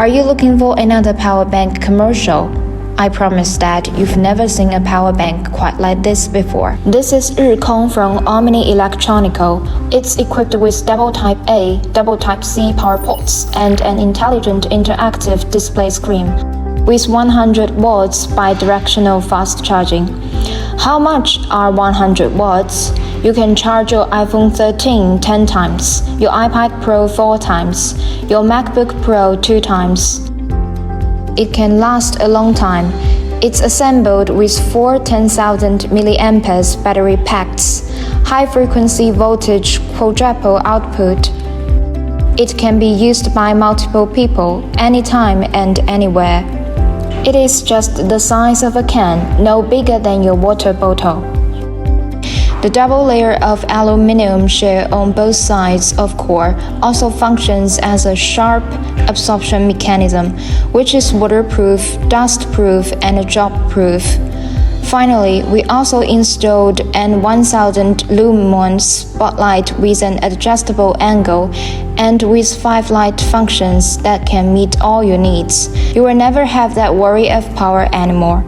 Are you looking for another power bank commercial? I promise that you've never seen a power bank quite like this before. This is Rikong from Omni Electronico. It's equipped with double Type A, double Type C power ports and an intelligent interactive display screen with 100 watts bidirectional fast charging. How much are 100 watts? You can charge your iPhone 13 10 times, your iPad Pro 4 times, your MacBook Pro 2 times. It can last a long time. It's assembled with 4 10,000 mAh battery packs, high-frequency voltage quadruple output. It can be used by multiple people, anytime and anywhere. It is just the size of a can, no bigger than your water bottle. The double layer of aluminum shell on both sides of core also functions as a sharp absorption mechanism, which is waterproof, dustproof, and drop-proof. Finally, we also installed an 1000 Lumen spotlight with an adjustable angle and with 5 light functions that can meet all your needs. You will never have that worry of power anymore.